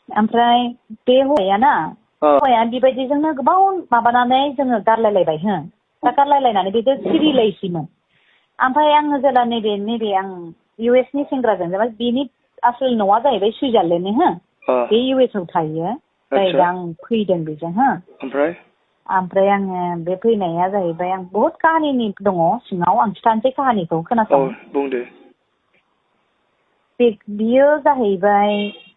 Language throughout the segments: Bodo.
ओमफ्राय बे हौवायाना हौवाया बेबायदिजोंनो गोबाव माबानानै जोङो गारलायलायबाय हो दा गारलायलायनानै बेजों सिरिलायसैमोन ओमफ्राय आङो जेला नैबे आं इउ एस नि सेंग्राजों जेनेबा बेनि आसोल न'आ जाहैबाय सुइजारलेण्डनि हो बे इउ एस आव थायो जाय दा आं फैदों बेजों हो ओमफ्राय आङो बे फैनाया जाहैबाय आं बहुत काहानिनि दङ सिङाव आं खिथानोसै काहानिखौ खोनासं बुंदो बियो जाहैबाय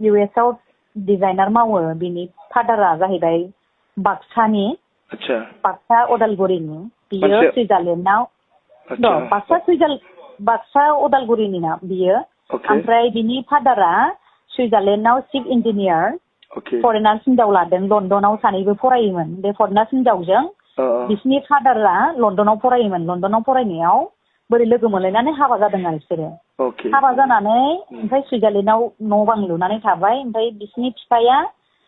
इउ एस आव डिजाइनार मावो बिनि फादारा जाहैबाय बाक्सानि बाक्सा उदालगुरिनि बियो सुइजारलेण्डआव बाक्सा उदालगुरिनि ना बियो ओमफ्राय बिनि फादारा सुइजारलेण्डआव चिफ इन्जिनियार फरेनार्स हिनजाव लादों लण्डनाव सानैबो फरायोमोन बे फरेनार्स हिनजावजों बिसिनि फादारा लण्डनाव फरायोमोन लण्डनाव फरायनायाव बोरै लोगो मोनलायनानै हाबा जादों आरो बिसोरो हाबा जानानै ओमफ्राय सुइजारलेण्डआव न' बां लुनानै थाबाय ओमफ्राय बिसिनि बिफाया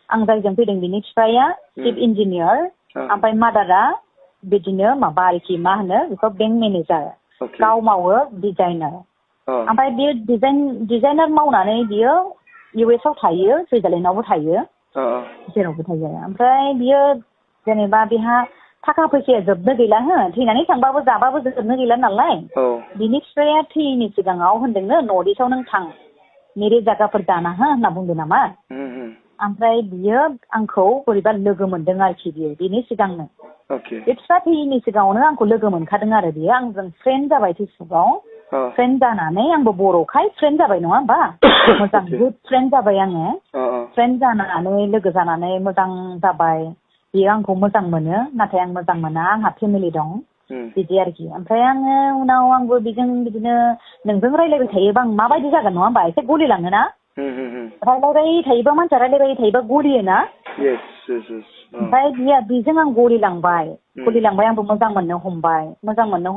आं जायजों फैदों बिनि बिफाया चिफ इन्जिनियार ओमफ्राय मादारा बिदिनो माबा आरोखि मा होनो बेखौ बेंक मेनेजार गाव मावो डिजाइनार ओमफ्राय बियो डिजाइनार मावनानै बियो इउ एस आव थायो सुइजारलेण्डआवबो थायो जेरावबो थायो ओमफ्राय बियो जेनेबा बेहा थाखा फैसाया जोबनो गैला हो थैनानै थांबाबो जाबाबो जोबनो गैला नालाय बिनि बिफाया थैयैनि सिगाङाव होनदोंनो नर्थ इस्टआव नों थां मेरे जायगाफोर दाना हो होनना बुंदों नामा ओमफ्राय बियो आंखौ बोरैबा लोगो मोनदों आरोखि बियो बेनि सिगांनो बे बिफा थैयैनि सिगाङावनो आंखौ लोगो मोनखादों आरो बियो आंजों फ्रेन्ड जाबाय फेसबुकआव फ्रेन्ड जानानै आंबो बर'खाय फ्रेन्ड जाबाय नङा होमबा मोजां गुड फ्रेन्ड जाबाय आङो फ्रेन्ड जानानै लोगो जानानै मोजां जाबाय बियो आंखौ मोजां मोनो नाथाय आं मोजां मोना आंहा फेमिलि दं बिदि आरोखि ओमफ्राय आङो उनाव आंबो बेजों बिदिनो नोंजों रायलायबाय थायोबा आं माबायदि जागोन नङा होमबा एसे गलिलाङोना रायलायबाय थायोबा मानसिया रायलायबाय थायोबा गलियोना ओमफ्राय बेजों आं गलिलांबाय आंबो मोजां मोननो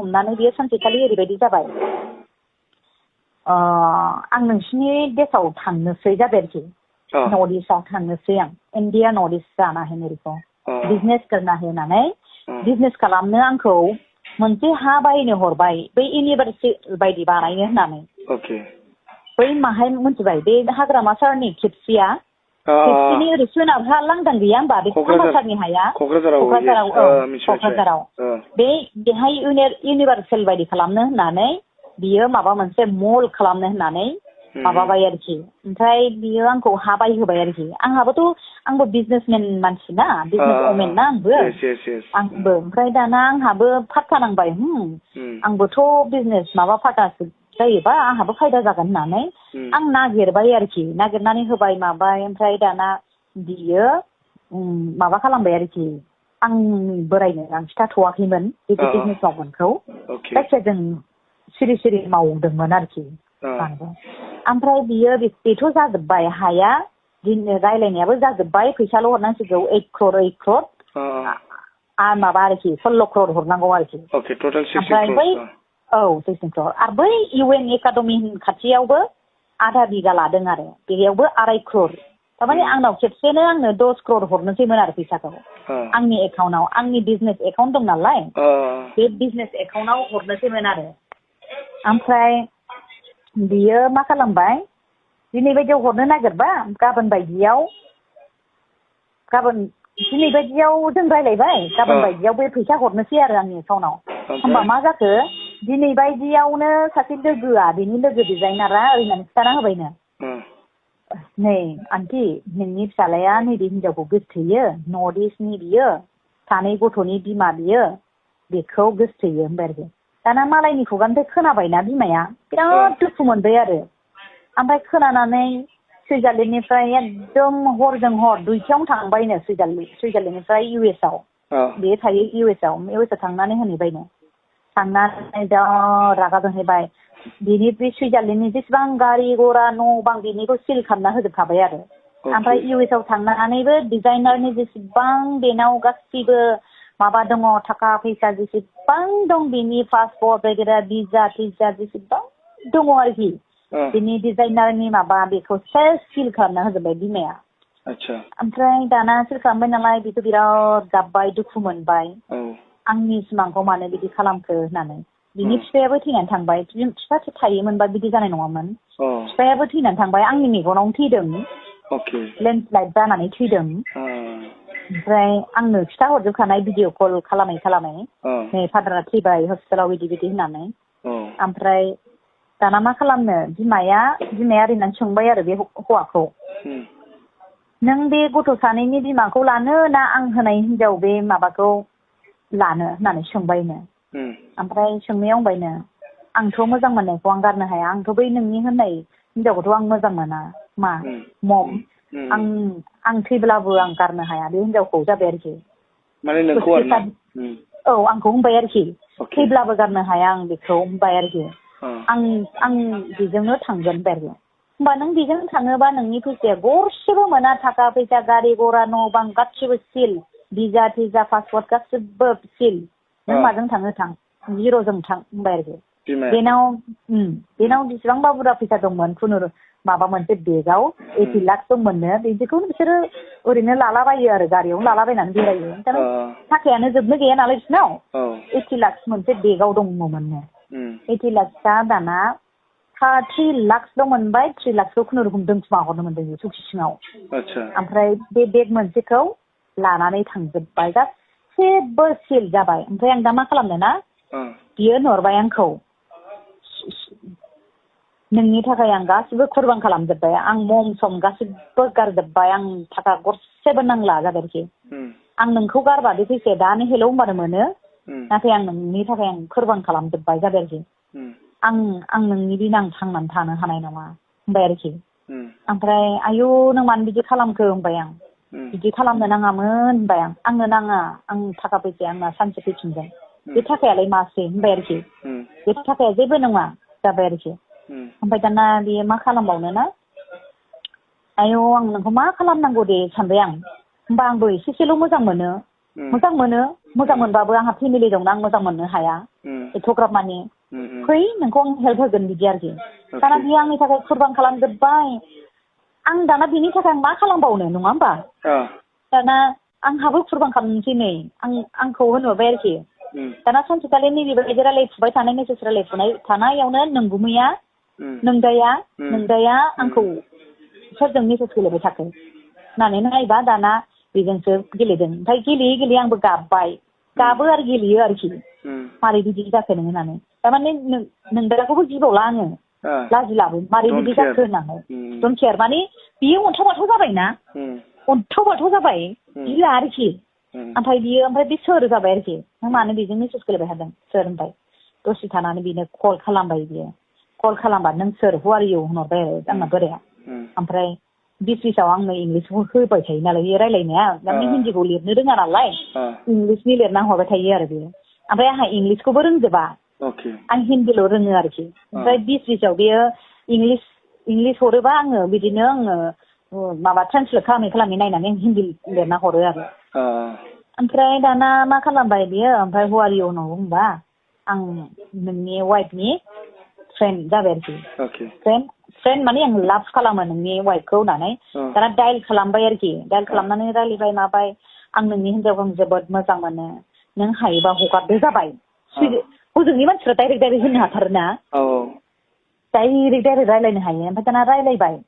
हमनानै बियो सानसेखालि ओरैबायदि जाबाय आं नोंसिनि देशआव थांनोसै जाबाय आरोखि नर्थ इस्टआव थांनोसै आं इण्डिया नर्थ इस्ट जाना है मेरेखौ बिजनेस करना है होननानै बिजनेस खालामनो आंखौ मोनसे हा बायनो हरबाय बै इउनिभार्सिटि बायदि बानायनो होननानै बै माहाय मिथिबाय बे हाग्रामा सारनि खेबसेनि ओरै सोनाबहा लांदां गैया होमबा बे खामासारनि हाया क'क्राझाराव बेहाय इउनिभार्सेल बायदि खालामनो होननानै बियो माबा मोनसे मल खालामनो होननानै माबाबाय आरोखि ओमफ्राय बियो आंखौ हा बायहोबाय आरोखि आंबो बिजनेसमेन मानसि ना बिजनेस वमेन ना आंबो ओमफ्राय दाना आंहाबो फात्ता नांबाय आंबोथ' बिजनेस माबा फात्तासो जायोबा आंहाबो फायदा जागोन होननानै आं नागिरबाय आरोखि नागिरनानै होबाय माबाय ओमफ्राय दाना बियो माबा खालामबाय आरोखि आंनि बोरायनो आं खिथाथ'वाखैमोन बिदि बिजनेस मावगोनखौ जायखिया जों सिरि मावदोंमोन आरोखि ओमफ्राय बेथ' जाजोब्बाय हाया रायलायनायाबो जाजोब्बाय फैसाल' हरनांसिगौ 8 क्रर माबा आरोखि 16 क्रर हरनांगौ आरोखि ओमफ्राय बै 16 क्रर आरो बै इउ एन एकाडेमि खाथियावबो आधा बिगा लादों आरो बेयावबो 2.5 क्रर थारमाने आंनाव खेबसेनो आंनो 10 क्रर हरनोसैमोन आरो फैसाखौ आंनि एकाउन्टाव आंनि बिजनेस एकाउन्ट दं नालाय बे बिजनेस एकाउन्टाव हरनोसैमोन आरो ओमफ्राय बियो मा खालामबाय दिनै बायदियाव हरनो नागिरबा दिनै बायदियाव जों रायलायबाय गाबोन बायदियाव बे फैसा हरनोसै आरो आंनि एकाउन्टाव होमबा मा जाखो दिनै बायदियावनो सासे लोगोआ बेनि लोगो डिजाइनारा ओरैनानै खिथाना होबायनो नै आन्टि नोंनि फिसालाया नैबे हिनजावखौ गोसथोयो नर्थ इस्टनि बियो 2 गथ'नि बिमा बियो बेखौ गोसथोयो होनबाय आरोखि दाना मालायनि खुगानिफ्राय खोनाबायना बिमाया बिराद दुखु मोनबाय आरो ओमफ्राय खोनानानै सुइजारलेण्डनिफ्राय एकदम हरजों हर 2थायावनो थांबायनो सुइजारलेण्डनिफ्राय इउ एस आव बे थायो इउ एस आव थांनानै होनहैबायनो थांनानै दा रागा जोंहैबाय बिनि बे सुइजारलेण्डनि जेसेबां गारि घरा न' बां बिनिखौ सिल खालामना होजोबखाबाय आरो ओमफ्राय इउ एस आव थांनानैबो डिजाइनारनि जेसेबां बेनाव गासिबो माबा दङ थाखा फैसा जेसेबां दं बिनि पासपर्ट वगैरह भिजा जेसेबां दङ आरोखि बिनि डिजाइनारनि माबा बेखौ सेल्फ सिल खालामना होजोबबाय बिमाया ओमफ्राय दाना सिल खालामबाय नालाय बेथ' बिराद गाबबाय दुखु मोनबाय आंनि सिमांखौ मानो बिदि खालामखो होननानै बिनि बिफायाबो थैनानै थांबाय बिफा थायोमोनबा बिदि जानाय नङामोन बिफायाबो थैनानै थांबाय आंनि मेगनावनो थैदों लेन्डस्लाइड जानानै थैदों ओमफ्राय आंनो खिथाहरजोबखानाय भिडिअ कल खालामै नै फादारा थैबाय हस्पिटालाव बिदि होननानै ओमफ्राय दाना मा खालामनो बिमाया ओरैनानै सोंबाय आरो बे हौवाखौ नों बे गथ' सानैनि बिमाखौ लानो ना आं होनाय हिनजाव बे माबाखौ लानो होननानै सोंबायनो ओमफ्राय सोंनायाव बुंबायनो आंथ' मोजां मोननायखौ आं गारनो हाया आंथ' बै नोंनि होननाय हिनजावखौथ' आं मोजां मोना मा मम आं थैब्लाबो आं गारनो हाया बे हिनजावखौ जाबाय आरोखि माने नोंखौ आरोना औ आंखौ होनबाय आरोखि थैब्लाबो गारनो हाया आं बेखौ होनबाय आरोखि आं बेजोंनो थांगोन होनबाय आरोखि होमबा नों बेजों थाङोबा नोंनि फैसाया गरसेबो मोना थाखा फैसा गारि घरा न' बां गासिबो सिल भिजा थिजा पासपर्ट गासिबो सिल नों माजों थाङो थां जिर'जों थां होनबाय आरोखि बेनाव बेसेबांबा बुरजा फैसा दंमोन माबा मोनसे बेगाव 80 लाख दंमोननो बिदिखौ बिसोरो ओरैनो लालाबायो आरो गारियावनो लालाबायनानै बेरायो थाखायानो जोबनो गैया नालाय बिसोरनाव 80 लाख मोनसे बेगाव दङमोननो 80 लाखआ दाना 3 लाखल' मोनबाय 3 लाखखौ खुनुरुखुम दोनखुमा हरनो मोनदों सौखि सिङाव ओमफ्राय बे बेग मोनसेखौ लानानै थांजोब्बाय गासैबो सिल जाबाय ओमफ्राय आं दा मा खालामनो ना बियो नुरबाय आंखौ नोंनि थाखाय आं गासिबो कुरबान खालामजोब्बाय आं मम सम गासिबो गारजोब्बाय आं थाखा गरसेबो नांला जाबाय आरोखि आं नोंखौ गारबा बे फैसाया दानो हेलौ होनबानो मोनो नाथाय आं नोंनि थाखाय आं कुरबान खालामजोब्बाय जाबाय आरोखि आं नोंनि दिन आं थांनानै थानो हानाय नङा होनबाय आरोखि ओमफ्राय आयौ नों मानो बिदि खालामखो होनबाय आं बिदि खालामनो नाङामोन होनबाय आंनो नाङा आं थाखा फैसाया आंना सानसे फैफिनगोन बे थाखायालाय मासै होनबाय आरोखि बे थाखाया जेबो नङा जाबाय आरोखि ओमफ्राय दाना बेयो मा खालामबावनो ना आयौ आं नोंखौ मा खालामनांगौ दे सानबाय आं होमबा आंबो एसेल' मोजां मोनबाबो आंहा फेमिलि दंना आं मोजां मोननो हाया एथ'ग्राब माने फै नोंखौ आं हेल्प होगोन बिदि आरोखि दाना बियो आंनि थाखाय कुरबान खालामजोब्बाय आं दाना बिनि थाखाय आं मा खालामबावनो नङा होमबा दाना आंहाबो कुरबान खालामनोसै नै आंखौ होनहरबाय आरोखि दाना सानसेखालि नैबेबायदि रायलायफुबाय थानाय मेसेज रायलायफुनाय थानायावनो नोंगुमैया नोंदाया आंखौ सोरजों मेसेज गेलेबाय थाखो होननानै नायबा दाना बेजोंसो गेलेदों ओमफ्राय गेलेयै आंबो गाबो आरो गेलेयो आरोखि मारै बिदि जाखो नों होननानै थारमाने नोंदाखौबो गिबावला आङो लाजिलाबो मारै बिदि जाखो होननानै डन्ट केयार माने बियो अन्थाव बाथाव जाबायना अन्थाव बाथाव जाबाय गिला आरोखि ओमफ्राय बे सोर जाबाय आरोखि नों मानो बेजों मेसेज गेलेबाय थादों सोर होनबाय दसे थानानै बेनो कल खालामबाय बियो कल खालामबा नों सोर हु आर इउ होनहरबाय आरो आंना बोराया ओमफ्राय बिचआव आंनो इंलिसखौ होबाय थायो नालाय बे रायलायनाया माने हिन्दीखौ लिरनो रोङा नालाय इंलिसनि लिरना हरबाय थायो आरो बेयो ओमफ्राय आंहा इंलिसखौबो रोंजोबा आं हिन्दील' रोङो आरोखि ओमफ्राय बिचआव बेयो इंलिस हरोबा आङो बिदिनो माबा ट्रान्सलेट खालामै नायनानै आं हिन्दी लिरना हरो आरो ओमफ्राय दाना मा खालामबाय बियो ओमफ्राय हु आर इउ होनना बुंबा आं नोंनि वाइफनि फ्रेन्ड जाबाय आरोखि फ्रेन्ड माने आं लाभ खालामो नोंनि वाइफखौ होननानै दाना डाइल खालामबाय आरोखि डाइल खालामनानै रायलायबाय माबाय आं नोंनि हिनजावखौ जोबोद मोजां मोनो नों हायोबा हगारदो जाबाय हजोंनि मानसिफ्रा डाइरेक्ट होनो हाथारोना डाइरेक्ट रायलायनो हायो ओमफ्राय दाना रायलायबाय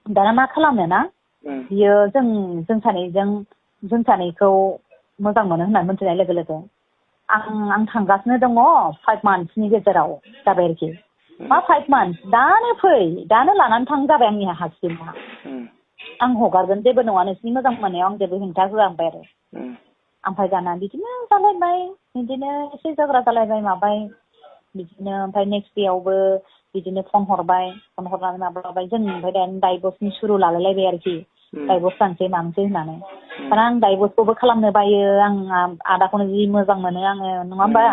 दाना मा खालामनो ना बियो जों सानैखौ मोजां मोनो होननानै मोनथिनाय लोगो लोगो आं थांगासिनो दङ 5 मान्थसनि गेजेराव जाबाय आरोखि मा 5 मान्थस दानो फै दानो लानानै थां जाबाय आंनि हासबेन्डआ आं हगारगोन जेबो नङा नोंसिनि मोजां मोननायाव आं जेबो हेंथा होआ होनबाय आरो ओमफ्राय दाना बिदिनो जालायबाय बिदिनो एसे झगड़ा जालायबाय माबाय बिदिनो ओमफ्राय नेक्स्ट देयावबो बिदिनो फन हरनानै माबाबाय जों ओमफ्राय दानो डाइभर्सनि सुरु लालायलायबाय आरोखि डाइभर्स जानोसै मानोसै होननानै दाना आं डाइभर्सखौबो खालामनो बायो आं आदाखौनो जि मोजां मोनो आङो नङा होमबा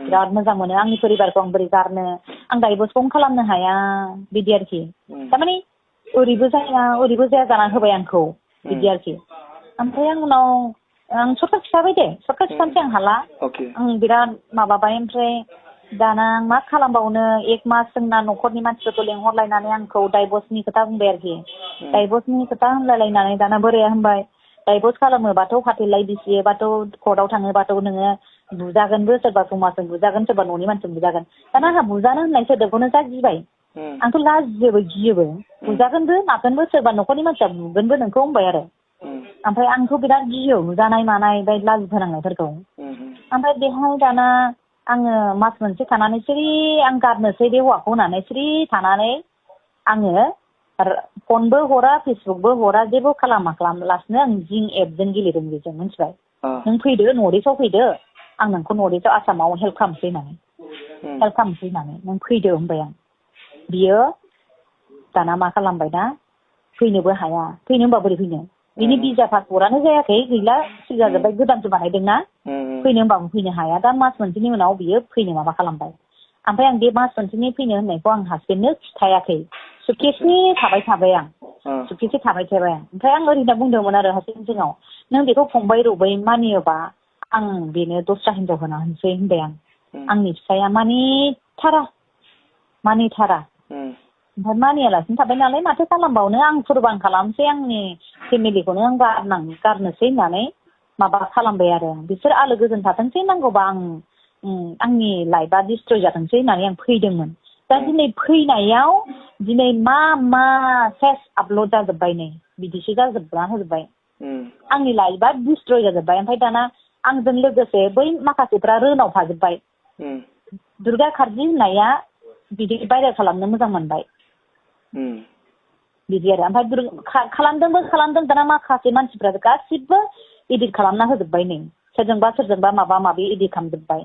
बिराद मोजां मोनो आंनि परिबारखौ आं बोरै गारनो आं डाइभर्सखौनो खालामनो हाया बिदि आरोखि थारमाने ओरैबो जाया जाना होबाय आंखौ बिदि आरोखि ओमफ्राय आं उनाव आं सर्टकाट खिथानोसै आं हाला आं बिराद माबाबाय ओमफ्राय दाना आं मा खालामबावनो 1 मास जोंना न'खरनि मानसिफोरखौ लेंहरलायनानै आंखौ डाइभर्सनि खोथा बुंबाय आरोखि डाइभर्सनि खोथा होनलायलायनानै दाना बोराया होनबाय डाइभर्स खालामोबाथ' फाथैलाय बिसियोबाथ' कर्टआव थाङोबाथ' नोङो बुजागोनबो सोरबा समाजजों बुजागोन सोरबा न'नि मानसिजों बुजागोन दाना आंहा बुजानो होननाय सोदोबखौनो जा गिबाय आंथ' लाजियोबो गियोबो बुजागोनबो मागोनबो सोरबा न'खरनि मानसिया बुगोनबो नोंखौ होनबाय आरो ओमफ्राय आंथ' बिराद गियो बुजानाय मानाय बे लाजि फोनांनायफोरखौ ओमफ्राय बेहाय दाना आङो मास मोनसे थानानै सिरि आं गारनोसै बे हौवाखौ होननानै सिरि थानानै आङो फनबो हरा फेसबुकबो हरा जेबो खालामालासिनो आं जिं एपजों गेलेदों बेजों मिथिबाय नों फैदो नर्थ इस्टआव फैदो आं नोंखौ नर्थ इस्टआव आसामाव हेल्प खालामसै होननानै नों फैदो होनबाय आं बियो दाना मा खालामबाय दा फैनोबो हाया फैनो होनबा बोरै फैनो बिनि भिजा पासपर्टआनो जायाखै गैला सिल जाजोब्बाय गोदानसो बानायदोंना फैनो होनबाबो फैनो हाया दा मास मोनसेनि उनाव बियो फैनो माबा खालामबाय ओमफ्राय आं बे मास मोनसेनि फैनो होननायखौ आं हासबेन्डनो खिथायाखै सुटकेसनि थाबाय आं सुटकेसनि थाबाय आं ओमफ्राय आं ओरैनो बुंदोंमोन आरो हासबेन्ड सिगाङाव नों बेखौ फंबाय रबै मानियोबा आं बेनो दस्रा हिनजाव होना होनसै होनबाय आं आंनि फिसाया मानिथारा ओमफ्राय मानियालासिनो थाबाय नालाय माथो खालामबावनो आं कुरबान खालामसै आंनि फेमिलिखौनो आं गारनोसै होननानै माबा खालामबाय आरो बिसोर आलो गोजोन थाथोंसै नांगौबा आंनि लाइफआ डिस्ट्रय जाथोंसै होननानै आं फैदोंमोन दा दिनै फैनायाव दिनै मा सेस आपल'ड जाजोब्बाय नै बिदिसो होजोब्बाय आंनि लाइफआ डिस्ट्रय जाजोब्बाय ओमफ्राय दाना आंजों लोगोसे बै माखासेफ्रा रोनाव थाजोब्बाय दुर्गा कार्जि होननाया बिदि भाइरेल खालामनो मोजां मोनबाय बिदि आरो ओमफ्राय खालामदों दाना माखासे मानसिफ्रा गासिबो इदिट खालामना होजोब्बाय नै सोरजोंबा माबा माबि इदिट खालामजोब्बाय